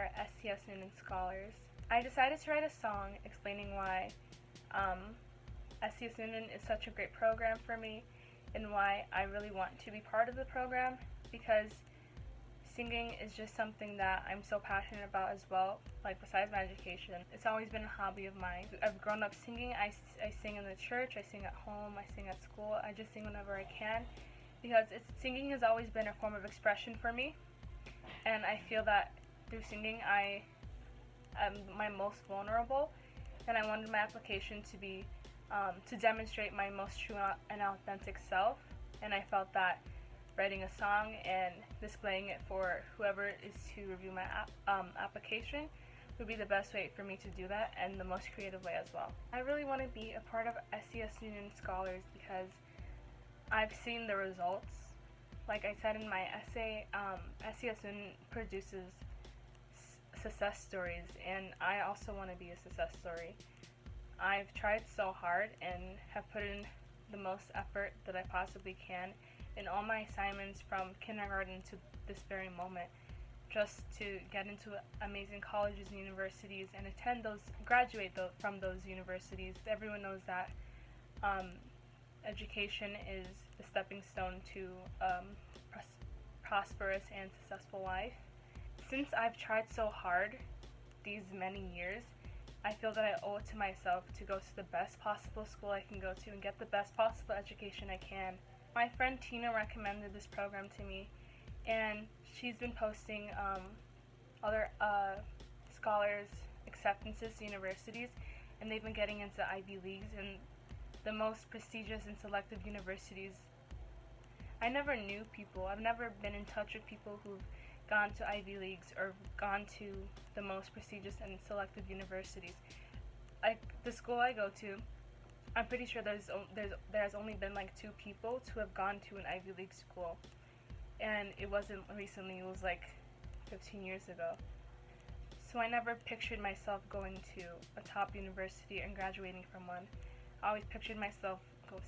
are SCS Noonan Scholars. I decided to write a song explaining why SCS Noonan is such a great program for me and why I really want to be part of the program, because singing is just something that I'm so passionate about as well. Like, besides my education, it's always been a hobby of mine. I've grown up singing. I sing in the church, I sing at home, I sing at school. I just sing whenever I can, because singing has always been a form of expression for me, and I feel that through singing I am my most vulnerable, and I wanted my application to be to demonstrate my most true and authentic self, and I felt that writing a song and displaying it for whoever is to review my application would be the best way for me to do that, and the most creative way as well. I really want to be a part of SCS Noonan Scholars because I've seen the results. Like I said in my essay, SCS Noonan produces success stories, and I also want to be a success story. I've tried so hard and have put in the most effort that I possibly can in all my assignments from kindergarten to this very moment, just to get into amazing colleges and universities and graduate from those universities. Everyone knows that education is the stepping stone to prosperous and successful life. Since I've tried so hard these many years, I feel that I owe it to myself to go to the best possible school I can go to and get the best possible education I can. My friend Tina recommended this program to me, and she's been posting other scholars acceptances to universities, and they've been getting into Ivy Leagues and the most prestigious and selective universities. I never knew people. I've never been in touch with people who've gone to Ivy Leagues or gone to the most prestigious and selective universities. Like the school I go to, I'm pretty sure there has only been like 2 people to have gone to an Ivy League school, and it wasn't recently. It was like 15 years ago. So I never pictured myself going to a top university and graduating from one. I always pictured myself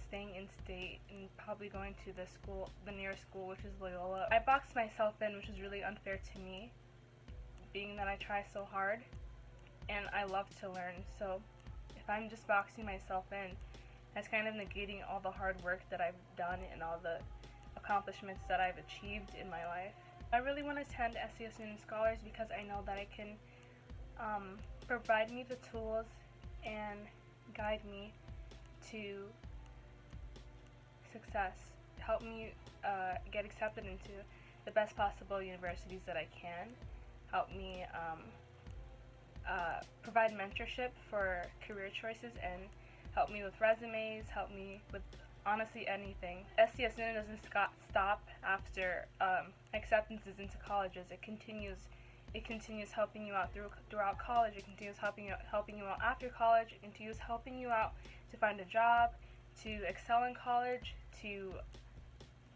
staying in state and probably going to the nearest school, which is Loyola. I boxed myself in, which is really unfair to me, being that I try so hard and I love to learn. So if I'm just boxing myself in, that's kind of negating all the hard work that I've done and all the accomplishments that I've achieved in my life. I really want to attend SCS Noonan Scholars because I know that it can provide me the tools and guide me to success, help me get accepted into the best possible universities that I can, help me provide mentorship for career choices, and help me with resumes, help me with honestly anything. SCS Noonan doesn't stop after acceptances into colleges. It continues helping you out throughout college. It continues helping you out after college. It continues helping you out to find a job, to excel in college, to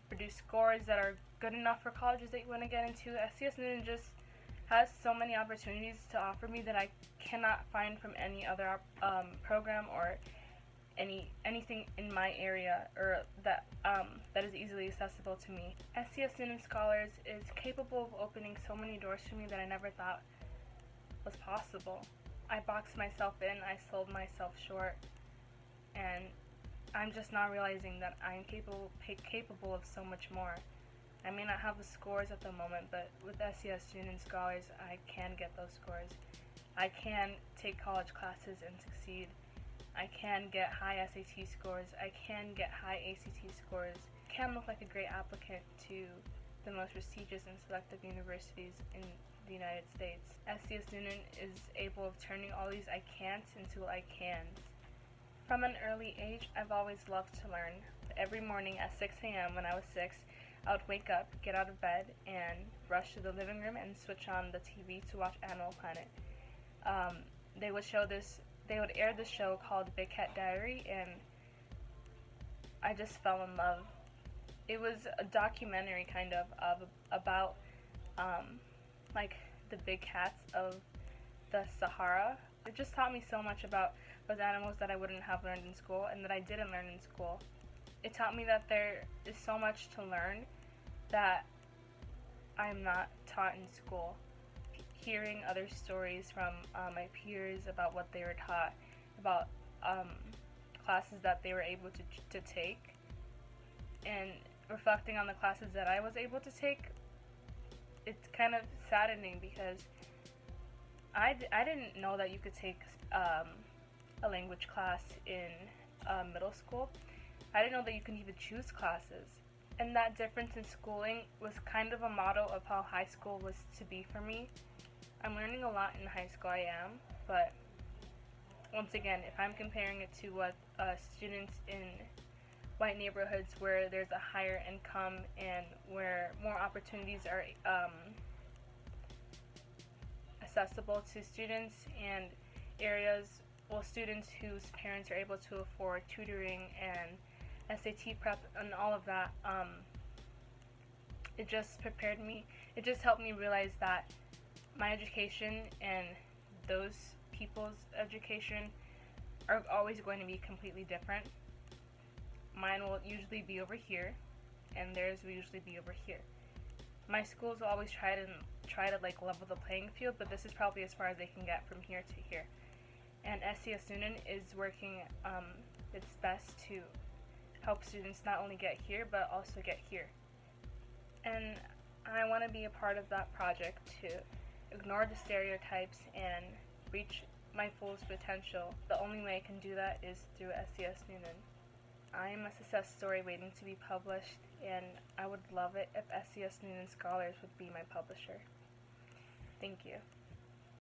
produce scores that are good enough for colleges that you want to get into. SCS Noonan just has so many opportunities to offer me that I cannot find from any other program or anything in my area, or that is easily accessible to me. SCS Noonan Scholars is capable of opening so many doors for me that I never thought was possible. I boxed myself in, I sold myself short, and I'm just not realizing that I'm capable of so much more. I may not have the scores at the moment, but with SCS Noonan Scholars, I can get those scores. I can take college classes and succeed. I can get high SAT scores. I can get high ACT scores. I can look like a great applicant to the most prestigious and selective universities in the United States. SCS Noonan is able of turning all these I can'ts into I cans. From an early age, I've always loved to learn. Every morning at 6 a.m. when I was 6, I would wake up, get out of bed, and rush to the living room and switch on the TV to watch Animal Planet. They would air this show called Big Cat Diary, and I just fell in love. It was a documentary kind of about like the big cats of the Sahara. It just taught me so much about those animals that I wouldn't have learned in school and that I didn't learn in school. It taught me that there is so much to learn that I'm not taught in school. hearing other stories from my peers about what they were taught, about classes that they were able to take, and reflecting on the classes that I was able to take, it's kind of saddening because I didn't know that you could take a language class in middle school. I didn't know that you can even choose classes. And that difference in schooling was kind of a model of how high school was to be for me. I'm learning a lot in high school, I am, but once again, if I'm comparing it to what students in white neighborhoods where there's a higher income and where more opportunities are accessible to students, and areas, well, students whose parents are able to afford tutoring and SAT prep and all of that, it just prepared me, it just helped me realize that my education and those people's education are always going to be completely different. Mine will usually be over here, and theirs will usually be over here. My schools will always try to like level the playing field, but this is probably as far as they can get from here to here. And SCS Noonan is working its best to help students not only get here, but also get here. And I want to be a part of that project to ignore the stereotypes and reach my fullest potential. The only way I can do that is through SCS Noonan. I am a success story waiting to be published, and I would love it if SCS Noonan Scholars would be my publisher. Thank you.